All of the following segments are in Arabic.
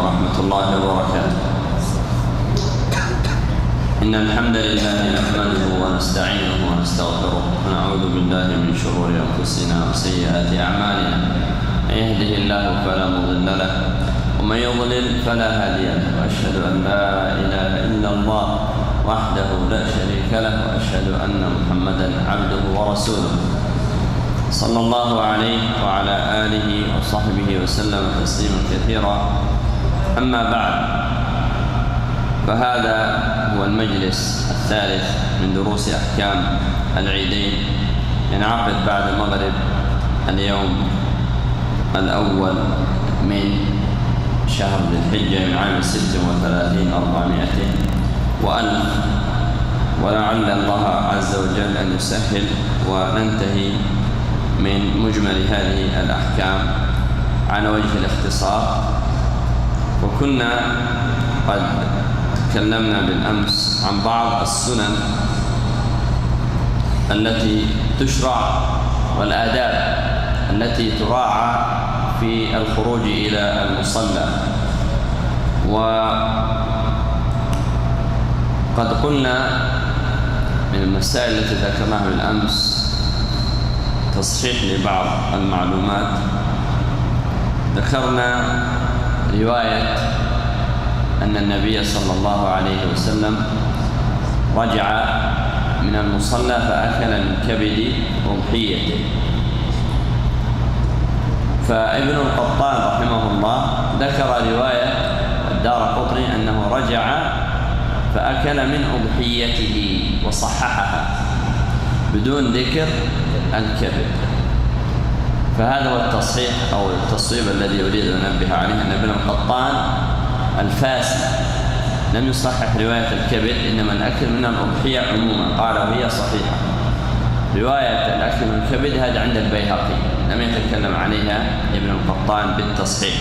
ورحمة الله وبركاته. إن الحمد لله نحمده ونستعينه ونستغفره ونعوذ بالله من شرور أنفسنا وسيئات أعمالنا. من يهده الله فلا مضل له ومن يضلل فلا هادي له، وأشهد أن لا إله إلا الله وحده لا شريك له، وأشهد أن محمدا عبده ورسوله صلى الله عليه وعلى آله وصحبه وسلم تسليما كثيرا. أما بعد، فهذا هو المجلس الثالث من دروس أحكام العيدين، ينعقد بعد المغرب اليوم الأول من شهر ذي الحجة من عام 36 400 وألف، ولعل الله عز وجل أن يسهل وننتهي من مجمل هذه الأحكام على وجه الاختصار. وكنا قد تكلمنا بالأمس عن بعض السنن التي تشرع والآداب التي تراعى في الخروج إلى المصلى، وقد قلنا من المسائل التي ذكرناها بالأمس تصحيح لبعض المعلومات. ذكرنا رواية أن النبي صلى الله عليه وسلم رجع من المصلى فأكل من كبد أضحيته، فابن القطان رحمه الله ذكر رواية الدارقطني أنه رجع فأكل من أضحيته وصححها بدون ذكر الكبد. فهذا هو التصحيح أو التصويب الذي أريد أن أنبه عليه، أن ابن القطان الفاسد لم يصحح رواية الكبد، إنما الأكل من الأضحية عموما، قال وهي صحيحة. رواية الأكل من الكبد هذا عند البيهقي، لم يتكلم عليها ابن القطان بالتصحيح.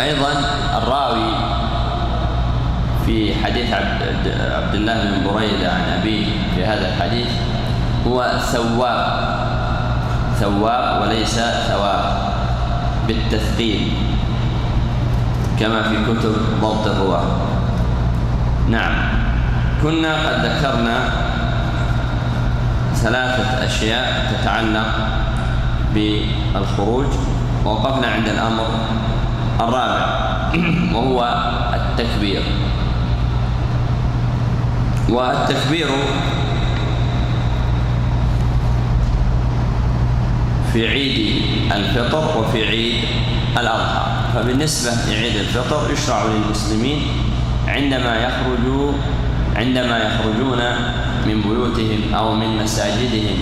أيضا الراوي في حديث عبد الله بن بريدة عن أبيه في هذا الحديث هو ثواب وليس ثواب بالتثقيل كما في كتب ضبط الرواة. نعم، كنا قد ذكرنا 3 أشياء تتعلق بالخروج، ووقفنا عند الأمر الرابع وهو التكبير. والتكبير في عيد الفطر وفي عيد الأضحى. فبالنسبة لعيد الفطر يشرع للمسلمين عندما يخرجون من بيوتهم أو من مساجدهم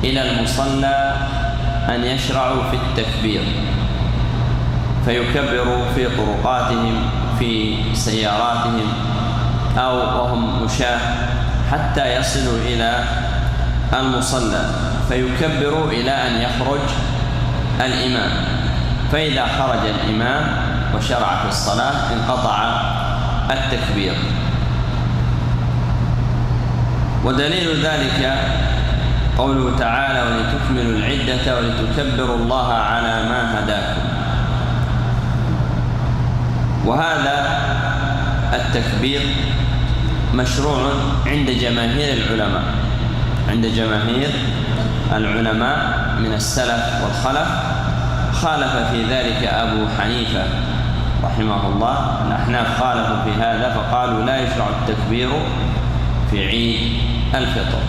إلى المصلى أن يشرعوا في التكبير، فيكبروا في طرقاتهم في سياراتهم أو وهم مشاة حتى يصلوا إلى المصلى، فيكبروا إلى أن يخرج الإمام. فإذا خرج الإمام وشرع في الصلاة انقطع التكبير. ودليل ذلك قوله تعالى ولتكملوا العدة ولتكبروا الله على ما هداكم. وهذا التكبير مشروع عند جماهير العلماء من السلف والخلف. خالف في ذلك أبو حنيفة رحمه الله، الأحناف خالفوا في هذا فقالوا لا يشرع التكبير في عيد الفطر،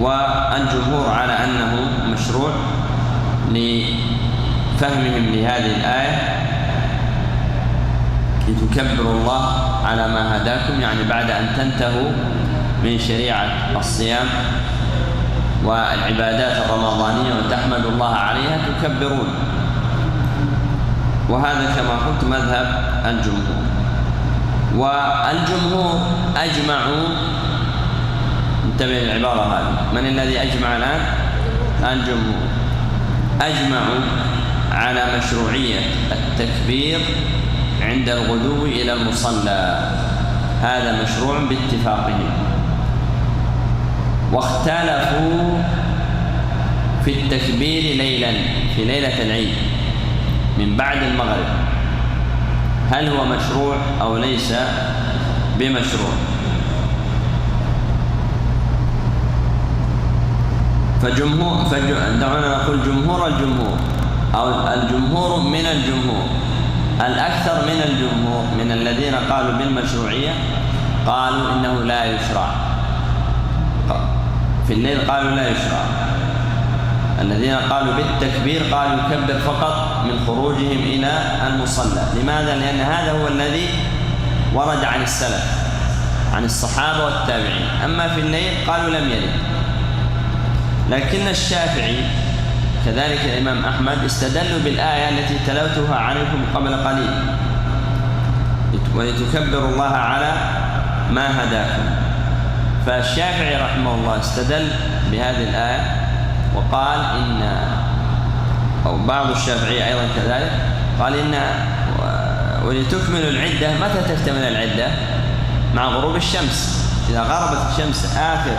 والجمهور على أنه مشروع لفهمهم لهذه الآية لتكبروا الله على ما هداكم، يعني بعد أن تنتهوا من شريعة الصيام والعبادات الرمضانية وتحمدوا الله عليها تكبرون. وهذا كما قلت مذهب الجمهور. والجمهور أجمعوا، انتبه للعبارة هذه، من الذي أجمع الآن؟ الجمهور أجمعوا على مشروعية التكبير عند الغدو إلى المصلى، هذا مشروع باتفاقهم. واختلفوا في التكبير ليلا في ليلة العيد من بعد المغرب، هل هو مشروع أو ليس بمشروع. دعونا نقول جمهور الجمهور أو الجمهور من الجمهور، الأكثر من الجمهور من الذين قالوا بالمشروعية قالوا إنه لا يشرع في الليل، قالوا لا يشرع. الذين قالوا بالتكبير قالوا يكبر فقط من خروجهم إلى المصلى. لماذا؟ لأن هذا هو الذي ورد عن السلف عن الصحابة والتابعين. أما في الليل قالوا لم يرد. لكن الشافعي كذلك الإمام أحمد استدلوا بالآية التي تلوتها عليكم قبل قليل، ولتكبروا الله على ما هداكم. فالشافعي رحمه الله استدل بهذه الآية وقال أو بعض الشافعية أيضا كذلك قال ولتكملوا العدة. متى تكتمل العدة؟ مع غروب الشمس. إذا غربت الشمس آخر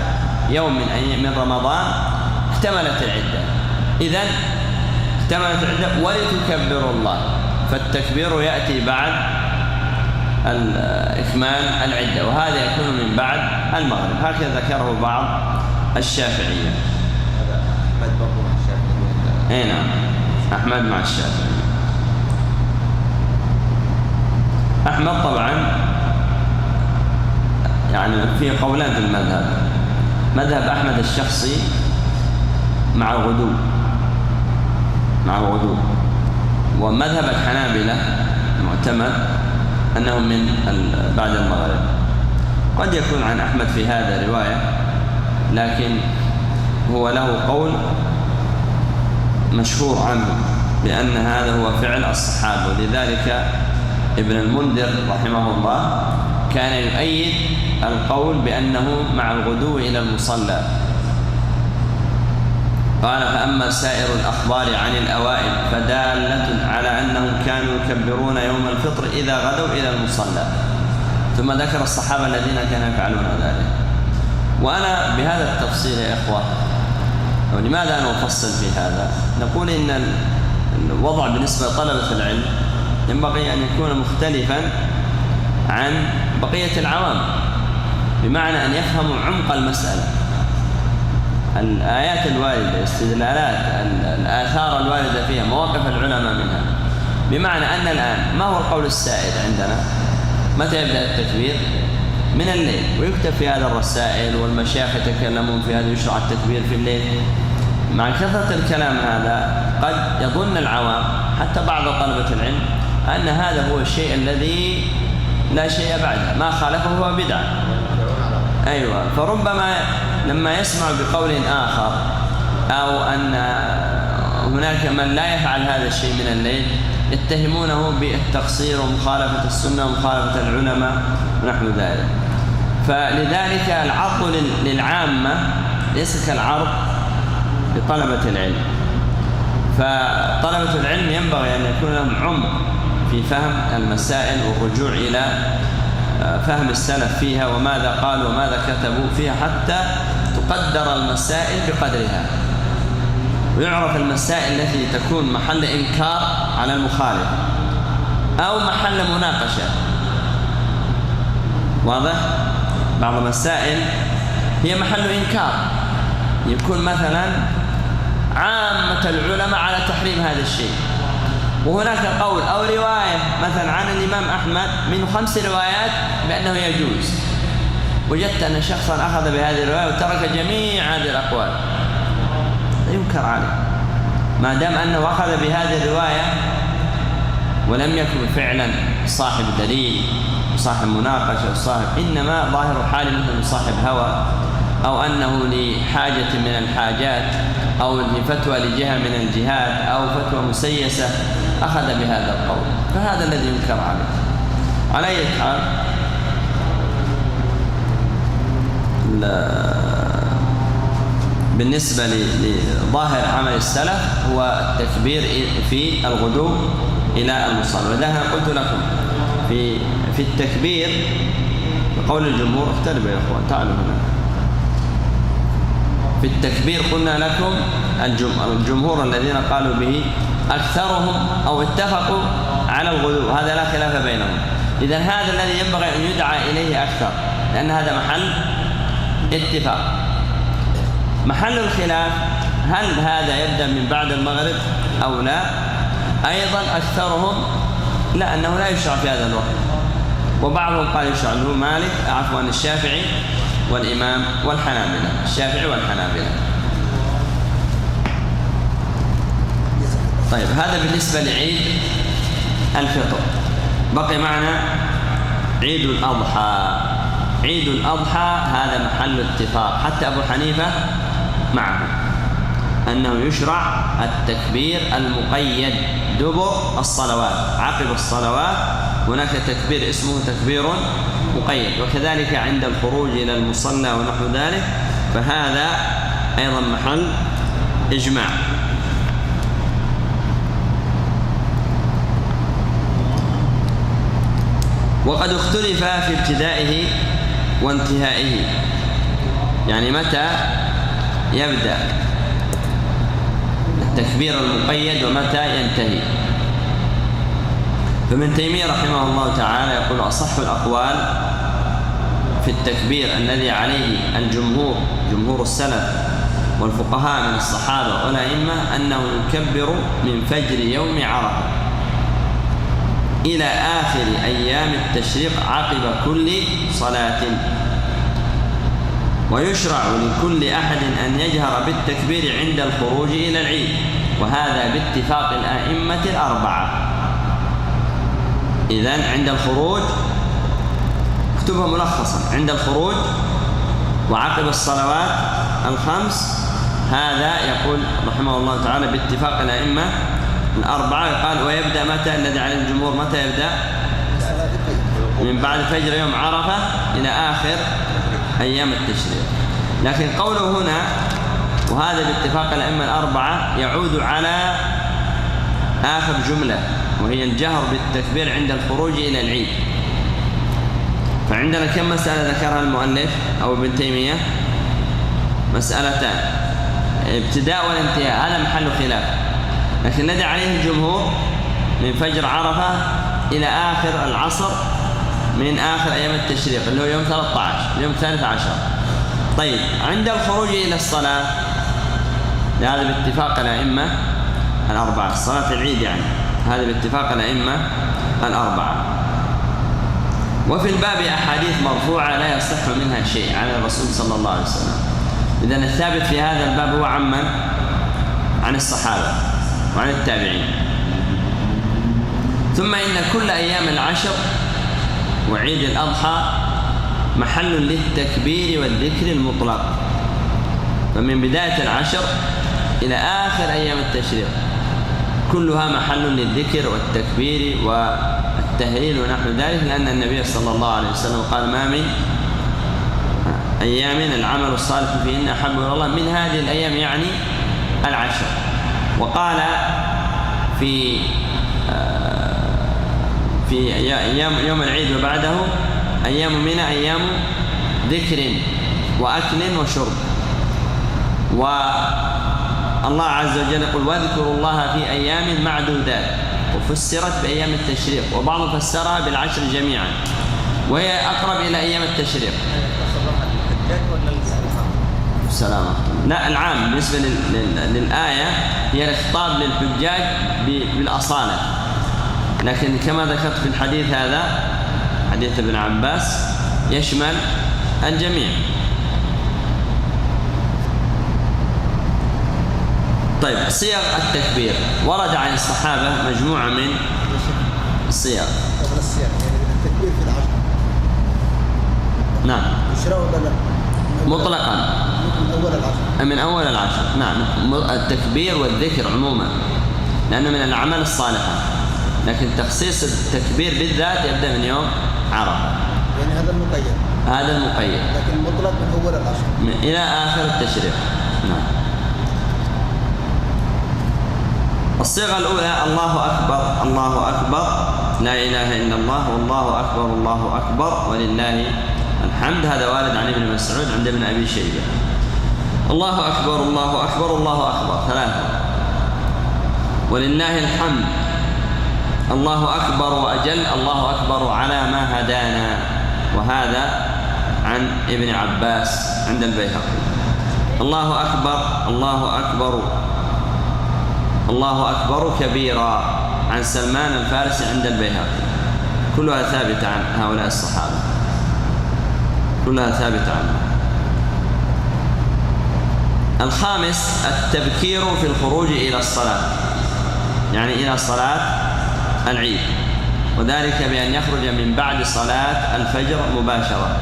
يوم من رمضان اكتملت العدة. إذن اكتملت العدة ولتكبروا الله، فالتكبير يأتي بعد إكمال العدة، وهذا يكون من بعد المغرب. هكذا ذكره بعض الشافعية. أحمد برضو مع الشافعية. نعم، أحمد مع الشافعية. أحمد طبعا يعني في قولان في المذهب. مذهب أحمد الشخصي مع الغدو، ومذهب الحنابلة معتمد أنهم من بعد المغرب. قد يكون عن أحمد في هذا رواية، لكن هو له قول مشهور عنه بأن هذا هو فعل الصحابة، ولذلك ابن المنذر رحمه الله كان يؤيد القول بأنه مع الغدو إلى المصلى. قال: فأما سائر الأخبار عن الأوائل فدالة على أنهم كانوا يكبرون يوم الفطر إذا غدوا إلى المصلى. ثم ذكر الصحابة الذين كانوا يفعلون ذلك. وأنا بهذا التفصيل يا إخوة، ولماذا أنا أفصل في هذا؟ نقول إن الوضع بالنسبة لطلبة العلم ينبغي أن يكون مختلفا عن بقية العوام، بمعنى أن يفهموا عمق المسألة، الآيات الواردة، استدلالات الآثار الواردة فيها، مواقف العلماء منها. بمعنى أن الآن ما هو القول السائد عندنا؟ متى يبدأ التكبير؟ من الليل، ويكتب في هذا الرسائل، والمشايخ يتكلمون في هذا، يشرع التكبير في الليل. مع كثرة الكلام هذا قد يظن العوام حتى بعض طلبة العلم أن هذا هو الشيء الذي لا شيء بعده، ما خالفه هو بدعة. أيوة، فربما لما يسمع بقول آخر أو أن هناك من لا يفعل هذا الشيء من الليل يتهمونه بالتقصير ومخالفة السنة ومخالفة العلماء ونحو ذلك. فلذلك العرض للعامة ليس كالعرض لطلبة العلم. فطلبة العلم ينبغي أن يكون لهم عمق في فهم المسائل والرجوع إلى فهم السلف فيها، وماذا قالوا وماذا كتبوا فيها، حتى تقدر المسائل بقدرها، ويعرف المسائل التي تكون محل إنكار على المخالف أو محل مناقشة. واضح؟ بعض المسائل هي محل إنكار، يكون مثلا عامة العلماء على تحريم هذا الشيء، وهناك قول أو رواية مثلا عن الإمام أحمد من 5 روايات بأنه يجوز، وجدت أن شخصا أخذ بهذه الرواية وترك جميع هذه الأقوال، لا ينكر عليه ما دام أنه أخذ بهذه الرواية ولم يكن فعلا صاحب دليل وصاحب مناقشة وصاحب، إنما ظاهر حاله مثل صاحب هوى، أو أنه لحاجة من الحاجات أو لفتوى لجهة من الجهات أو فتوى مسيسة أخذ بهذا القول، فهذا الذي ينكر عليه. على أي حال، بالنسبة لظاهر عمل السلف هو التكبير في الغدو إلى المصلى. ولذلك قلت لكم في التكبير بقول الجمهور، اختلفوا يا أخوان، تعالوا هنا. في التكبير قلنا لكم الجمهور الذين قالوا به أكثرهم أو اتفقوا على الغلو، هذا لا خلاف بينهم. إذن هذا الذي ينبغي أن يدعى إليه أكثر، لأن هذا محل اتفاق. محل الخلاف هل هذا يبدأ من بعد المغرب أو لا؟ أيضا أكثرهم لا، أنه لا يشرع في هذا الوقت، وبعضهم قال يشرع له مالك عفوا الشافعي والإمام والحنابلة، الشافعي والحنابلة. طيب هذا بالنسبة لعيد الفطر. بقي معنا عيد الأضحى. عيد الأضحى هذا محل اتفاق، حتى أبو حنيفة معه أنه يشرع التكبير المقيد دبر الصلوات، عقب الصلوات هناك تكبير اسمه تكبير مقيد، وكذلك عند الخروج إلى المصلى ونحو ذلك، فهذا أيضا محل إجماع. وقد اختلف في ابتدائه وانتهائه، يعني متى يبدأ التكبير المقيد ومتى ينتهي. فابن تيمية رحمه الله تعالى يقول أصح الأقوال في التكبير الذي عليه الجمهور، جمهور السلف والفقهاء من الصحابة والأئمة، أنه يكبر من فجر يوم عرفة إلى آخر أيام التشريق عقب كل صلاة، ويشرع لكل أحد أن يجهر بالتكبير عند الخروج إلى العيد، وهذا باتفاق الأئمة الأربعة. إذن عند الخروج، اكتبها ملخصا، عند الخروج وعقب الصلوات الخمس، هذا يقول رحمه الله تعالى باتفاق الأئمة الأربعة. قال ويبدأ متى الذي عليه الجمهور؟ متى يبدأ؟ من بعد فجر يوم عرفة إلى آخر أيام التشريق. لكن قوله هنا وهذا باتفاق الأئمة الأربعة يعود على آخر جملة، وهي الجهر بالتكبير عند الخروج إلى العيد. فعندنا كم مسألة ذكرها المؤلف أو ابن تيمية؟ مسألتان، ابتداء والانتهاء، هذا محل خلاف. لكن الذي عليه الجمهور من فجر عرفة إلى آخر العصر من آخر أيام التشريق اللي هو يوم 13 يوم 13. طيب عند الخروج إلى الصلاة، هذا باتفاق الأئمة الأربعة، صلاة العيد يعني، هذا باتفاق الأئمة الأربعة. وفي الباب أحاديث مرفوعة لا يصح منها شيء عن الرسول صلى الله عليه وسلم. إذن الثابت في هذا الباب هو عمن؟ عن الصحابة وعن التابعين. ثم إن كل أيام العشر وعيد الأضحى محل للتكبير والذكر المطلق، فمن بداية العشر إلى آخر أيام التشريق كلها محل للذكر والتكبير والتهليل ونحو ذلك، لأن النبي صلى الله عليه وسلم قال ما من أيام العمل الصالح فيهن أحب إلى الله من هذه الأيام، يعني العشر. وقال في يوم العيد وبعده أيام منى أيام ذكر وأكل وشرب. والله عز وجل يقول واذكروا الله في أيام معدودات، وفسرت بأيام التشريق، وبعضهم فسرها بالعشر جميعا، وهي أقرب إلى أيام التشريق. السلامة لا، العام بالنسبة للآية هي الخطاب للحجاج بالأصالة، لكن كما ذكرت في الحديث هذا حديث ابن عباس يشمل الجميع. طيب صيغ التكبير ورد عن الصحابة مجموعة من الصيغ. يعني التكبير في العشر نعم مطلقا من أول العشر. نعم التكبير والذكر عموما، لأنه من الأعمال الصالحة، لكن تخصيص التكبير بالذات يبدأ من يوم عرفة، يعني هذا المقيد، لكن المطلق من أول العشر إلى آخر التشريق. نعم. الصيغة الأولى الله أكبر الله أكبر لا إله إلا الله والله أكبر الله أكبر ولله الحمد، هذا وارد عن ابن مسعود عند ابن أبي شيبة. الله أكبر الله أكبر الله أكبر ثلاثة، ولله الحمد الله أكبر وأجل، الله أكبر على ما هدانا. وهذا عن ابن عباس عند البيهقي. الله أكبر، الله أكبر، الله أكبر كبيرا عن سلمان الفارسي عند البيهقي. كلها ثابتة عن هؤلاء الصحابة، كلها ثابتة عنه. الخامس التبكير في الخروج إلى الصلاة، يعني إلى صلاة العيد، وذلك بأن يخرج من بعد صلاة الفجر مباشرة،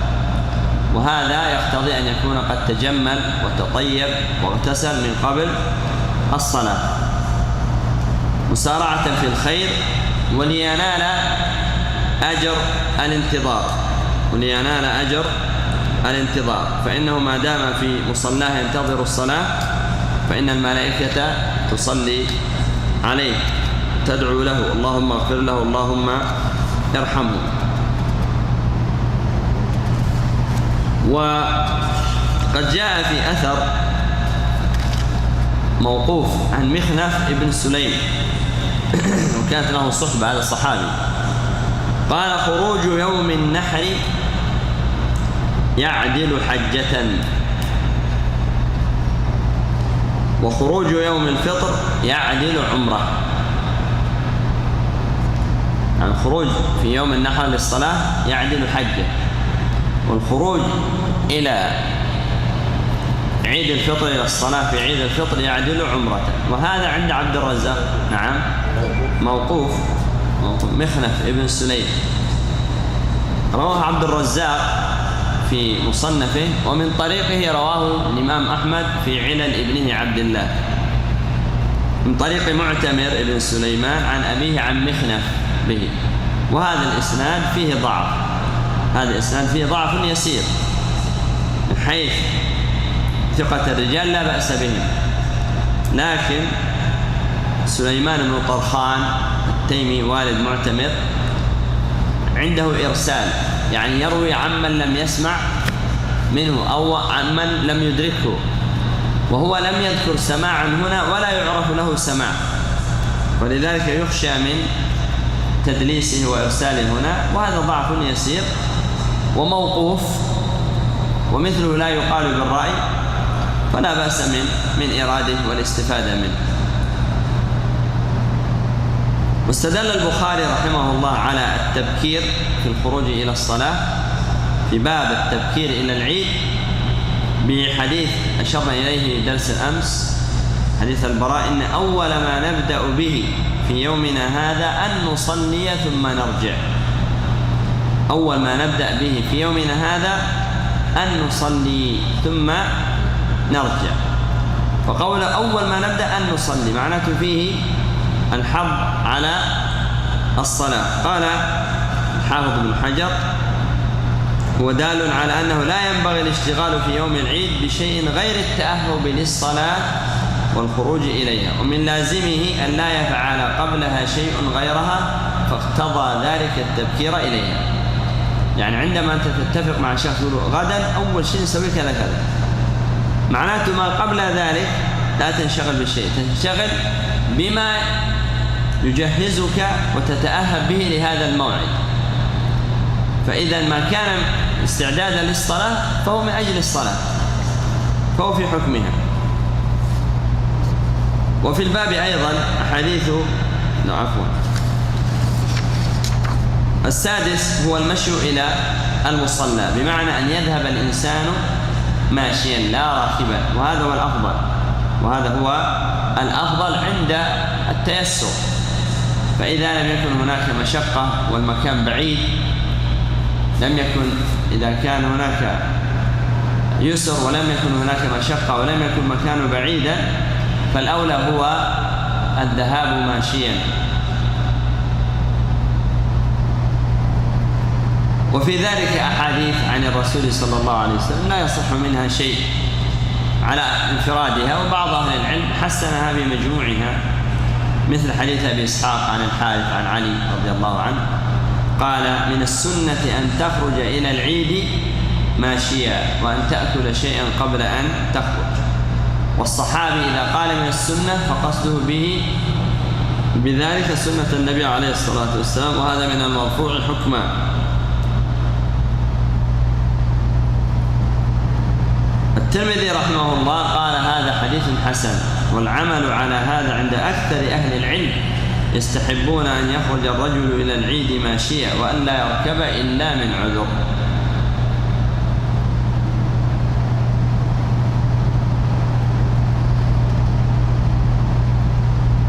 وهذا يقتضي أن يكون قد تجمل وتطيب واغتسل من قبل الصلاة مسارعة في الخير ولينال أجر الانتظار، ولينال أجر الانتظار، فإنه ما دام في مصلاه ينتظر الصلاة فإن الملائكة تصلي عليه تدعو له اللهم اغفر له اللهم ارحمه. وقد جاء في أثر موقوف عن مخنف ابن سليم وكانت له صحبة، هذا الصحابي، قال خروج يوم النحر يعدل حجة، وخروج يوم الفطر يعدل عمرة. يعني الخروج في يوم النحر للصلاة يعدل حجة، والخروج إلى عيد الفطر إلى الصلاة في عيد الفطر يعدل عمرة. وهذا عند عبد الرزاق، نعم، موقوف مخنف ابن سليم، رواه عبد الرزاق في مصنفه، ومن طريقه رواه الإمام أحمد في علل ابنه عبد الله من طريق معتمر ابن سليمان عن أبيه عن مخنف به. وهذا الإسناد فيه ضعف، هذا الإسناد فيه ضعف يسير من حيث ثقة الرجال لا بأس بهم، لكن سليمان بن طرخان التيمي والد معتمر عنده إرسال، يعني يروي عمن لم يسمع منه أو عمن لم يدركه، وهو لم يذكر سماعا هنا ولا يعرف له سماع، ولذلك يخشى من تدليسه وإرساله هنا، وهذا ضعف يسير وموقوف، ومثله لا يقال بالرأي، فلا بأس من إراده والاستفادة منه. واستدل البخاري رحمه الله على التبكير في الخروج إلى الصلاة في باب التبكير إلى العيد بحديث أشرنا إليه درس الأمس، حديث البراء إن أول ما نبدأ به في يومنا هذا أن نصلي ثم نرجع. أول ما نبدأ به في يومنا هذا أن نصلي ثم نرجع، وقول أول ما نبدأ أن نصلي معناته فيه الحظ على الصلاة. قال الحافظ ابن حجر هو دال على أنه لا ينبغي الاشتغال في يوم العيد بشيء غير التأهب للصلاة والخروج إليها، ومن لازمه أن لا يفعل قبلها شيء غيرها، فاقتضى ذلك التبكير إليها. يعني عندما أنت تتفق مع شخص تقول غدا أول شيء نسوي كذا كذا، معناته ما قبل ذلك لا تنشغل بالشيء، تنشغل بما يجهزك وتتأهب به لهذا الموعد. فإذا ما كان استعدادا للصلاة فهو من أجل الصلاة، فهو في حكمها. وفي الباب أيضا أحاديث السادس هو المشي إلى المصلى، بمعنى أن يذهب الإنسان ماشيا لا راكبا، وهذا هو الأفضل، وهذا هو الأفضل عند التيسر. فإذا لم يكن هناك مشقة والمكان بعيد، لم يكن إذا كان هناك يسر ولم يكن هناك مشقة ولم يكن مكانه بعيدا، فالأولى هو الذهاب ماشيا. وفي ذلك أحاديث عن الرسول صلى الله عليه وسلم لا يصح منها شيء على انفرادها، وبعض أهل العلم حسنها بمجموعها، مثل حديث أبي إسحاق عن الحارث عن علي رضي الله عنه قال من السنة أن تخرج إلى العيد ماشيا وأن تأكل شيئا قبل أن تخرج. والصحابي إذا قال من السنة فقصده به بذلك سنة النبي عليه الصلاة والسلام، وهذا من المرفوع حكما. الترمذي رحمه الله قال هذا حديث حسن، والعمل على هذا عند أكثر أهل العلم، يستحبون أن يخرج الرجل إلى العيد ماشيا وأن لا يركب إلا من عذر.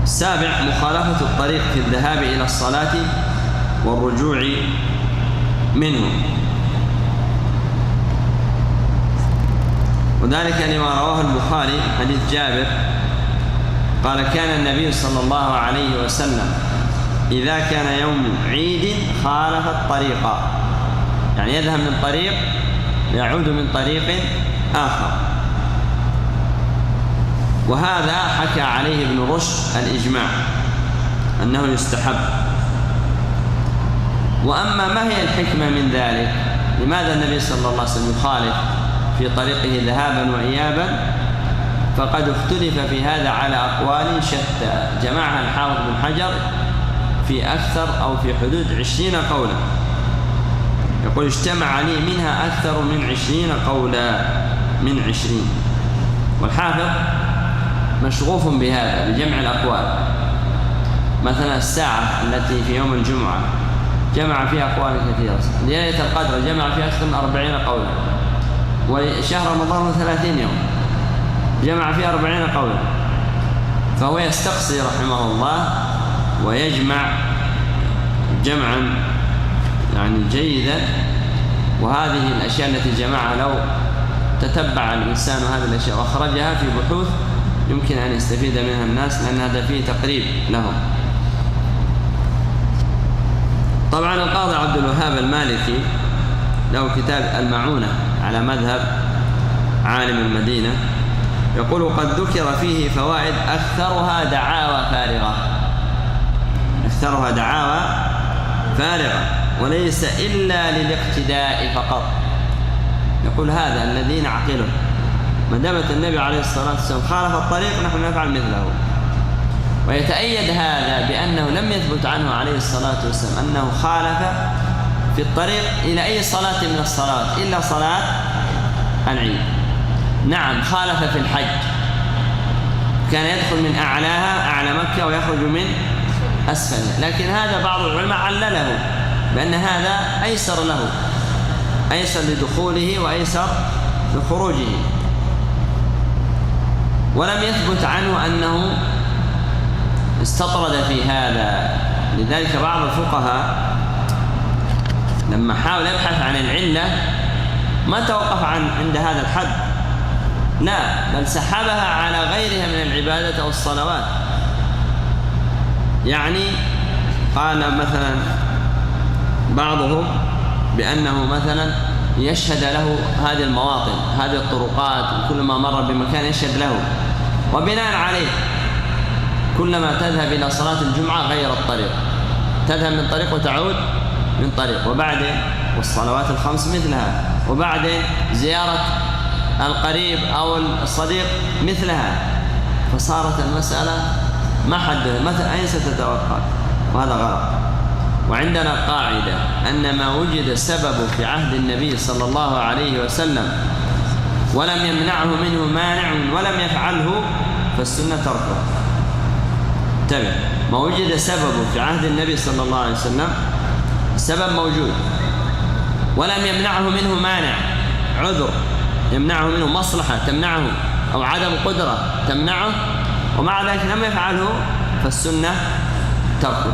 السابع مخالفة الطريق في الذهاب إلى الصلاة والرجوع منه، وذلك لما رواه البخاري حديث جابر قال كان النبي صلى الله عليه وسلم إذا كان يوم عيد خالف الطريق، يعني يذهب من طريق يعود من طريق آخر. وهذا حكى عليه ابن رشد الإجماع أنه يستحب. وأما ما هي الحكمة من ذلك؟ لماذا النبي صلى الله عليه وسلم يخالف في طريقه ذهابا وإيابا؟ فقد اختلف في هذا على أقوال شتى، جمعها الحافظ بن حجر في أكثر أو في حدود 20 قولا، يقول اجتمع لي منها أكثر من 20 قولا، من 20. والحافظ مشغوف بهذا بجمع الأقوال. مثلا الساعة التي في يوم الجمعة جمع فيها أقوال كثيرة، ليلة القدر جمع فيها أكثر من 40 قولا، وشهر رمضان 30 يوم جمع فيها 40 قولا. فهو يستقصي رحمه الله ويجمع جمعا يعني جيدا. وهذه الأشياء التي جمعها لو تتبع الإنسان هذه الأشياء وأخرجها في بحوث يمكن أن يستفيد منها الناس، لأن هذا فيه تقريب لهم. طبعا القاضي عبد الوهاب المالكي له كتاب المعونة على مذهب عالم المدينة، يقول قد ذكر فيه فوائد أكثرها دعاوى فارغة، أكثرها دعاوى فارغة وليس إلا للاقتداء فقط. يقول هذا الذي نعقله، ما دامت النبي عليه الصلاة والسلام خالف الطريق نحن نفعل مثله. ويتأيد هذا بأنه لم يثبت عنه عليه الصلاة والسلام أنه خالف في الطريق إلى أي صلاة من الصلوات إلا صلاة العيد. نعم خالف في الحج، كان يدخل من أعلاها أعلى مكة ويخرج من أسفلها، لكن هذا بعض العلماء علله بأن هذا أيسر له، أيسر لدخوله وأيسر لخروجه. ولم يثبت عنه أنه استطرد في هذا. لذلك بعض الفقهاء لما حاول يبحث عن العلة ما توقف عند هذا الحد، لا بل سحبها على غيرها من العبادات أو الصلوات. يعني قال مثلا بعضهم بأنه مثلا يشهد له هذه المواطن هذه الطرقات، كل ما مر بمكان يشهد له، وبناء عليه كلما تذهب إلى صلاة الجمعة غير الطريق، تذهب من طريق وتعود من طريق، وبعدين والصلوات الخمس مثلها، وبعدين زيارة القريب أو الصديق مثلها، فصارت المسألة ما حدها مثلا أين ستتوقف، وهذا غلط. وعندنا قاعدة أن ما وجد سبب في عهد النبي صلى الله عليه وسلم ولم يمنعه منه مانع ولم يفعله فالسنة تركه. انتبه، ما وجد سبب في عهد النبي صلى الله عليه وسلم، سبب موجود ولم يمنعه منه مانع، عذر يمنعه منه، مصلحة تمنعه أو عدم قدرة تمنعه، ومع ذلك لم يفعله فالسنة تركه.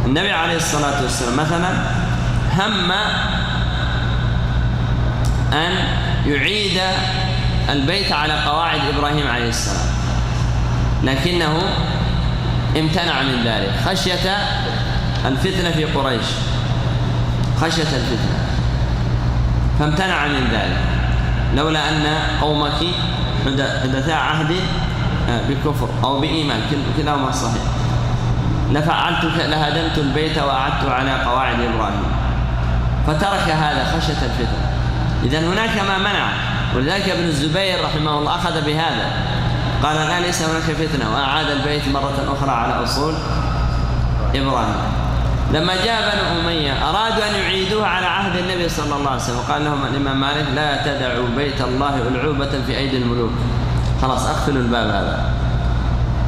النبي عليه الصلاة والسلام مثلا هم أن يعيد البيت على قواعد إبراهيم عليه السلام، لكنه امتنع من ذلك خشية الفتنة في قريش، خشية الفتنة فامتنع من ذلك، لولا أن قومك حدثاء عهد بكفر أو بإيمان كلاهما صحيح لفعلت لهدمت البيت وأعدت على قواعد إبراهيم، فترك هذا خشية الفتنة. إذن هناك ما منع، ولذلك ابن الزبير رحمه الله أخذ بهذا، قال الآن ليس هناك فتنة، وأعاد البيت مرة أخرى على أصول إبراهيم. لما جاء بنو أمية أرادوا أن يعيدوها على عهد النبي صلى الله عليه وسلم، وقال لهم الإمام مالك: لا تدعوا بيت الله ألعوبة في أيدي الملوك، خلاص أقفلوا الباب هذا.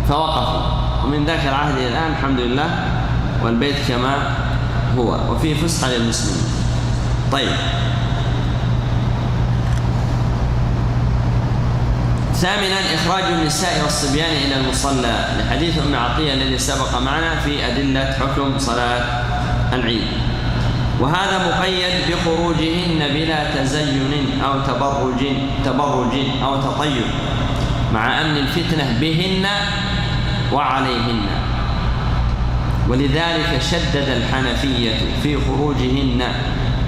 فوقفوا، ومن ذاك العهد إلى الآن الحمد لله والبيت كما هو، وفيه فسحة للمسلمين. طيب، ثامنا إخراج النساء والصبيان إلى المصلى، لحديث أم عطية الذي سبق معنا في أدلة حكم صلاة العيد. وهذا مقيد بخروجهن بلا تزين أو تبرج أو تطيب، مع أمن الفتنة بهن وعليهن. ولذلك شدد الحنفية في خروجهن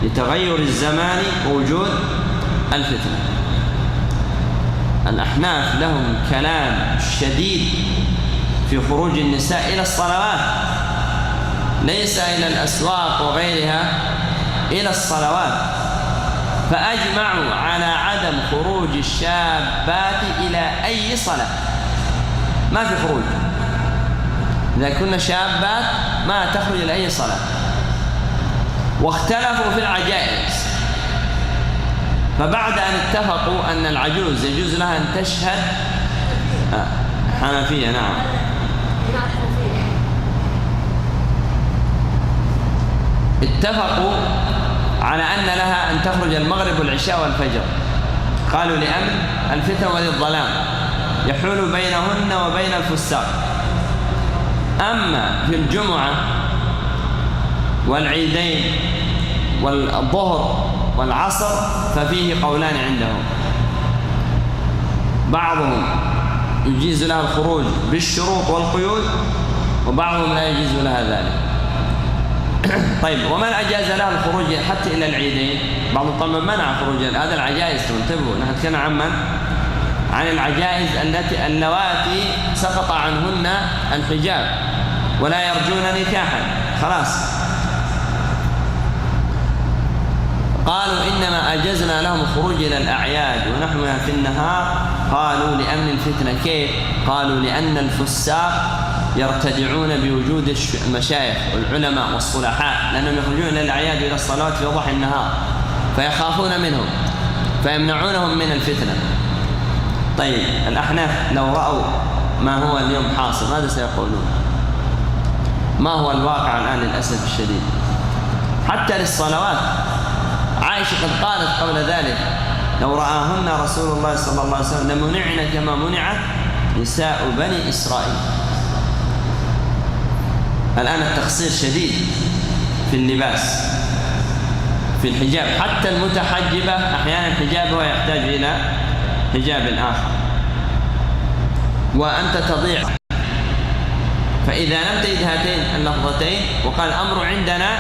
لتغير الزمان ووجود الفتنة. الأحناف لهم كلام شديد في خروج النساء إلى الصلوات، ليس إلى الأسواق وغيرها، إلى الصلوات. فأجمعوا على عدم خروج الشابات إلى أي صلاة، ما في خروج. إذا كنا شابات ما تخرج إلى أي صلاة. واختلفوا في العجائز، فبعد أن اتفقوا أن العجوز يجوز لها أن تشهد حنفية، نعم، اتفقوا على أن لها أن تخرج المغرب والعشاء والفجر. قالوا لأمن الفتن وللظلام يحول بينهن وبين الفساق. أما في الجمعة والعيدين والظهر والعصر ففيه قولان عندهم، بعضهم يجيز لها الخروج بالشروط والقيود، وبعضهم لا يجيز لها ذلك. طيب، ومن أجاز لها الخروج حتى إلى العيدين؟ بعض الطلبة منع خروج هذا العجائز. انتبهوا، نحن نتكلم عن العجائز اللواتي سقط عنهن الحجاب ولا يرجون نكاحا، خلاص. قالوا إنما أجزنا لهم الخروج إلى الأعياد ونحوها في النهار. قالوا لأمن الفتنة. كيف؟ قالوا لأن الفساق يرتدعون بوجود المشايخ والعلماء والصلحاء، لأنهم يخرجون إلى الأعياد وإلى الصلوات في وضح النهار، فيخافون منهم فيمنعونهم من الفتنة. طيب، الأحناف لو رأوا ما هو اليوم حاصل ماذا سيقولون؟ ما هو الواقع الآن للأسف الشديد؟ حتى للصلوات عائشة قد قالت قبل ذلك: لو رآهن رسول الله صلى الله عليه وسلم لمنعن كما منعت نساء بني إسرائيل. الآن التقصير شديد في اللباس، في الحجاب. حتى المتحجبة أحيانا حجابها يحتاج إلى حجاب آخر، وأنت تضيع. فإذا لم تجد هاتين اللفظتين وقال الأمر عندنا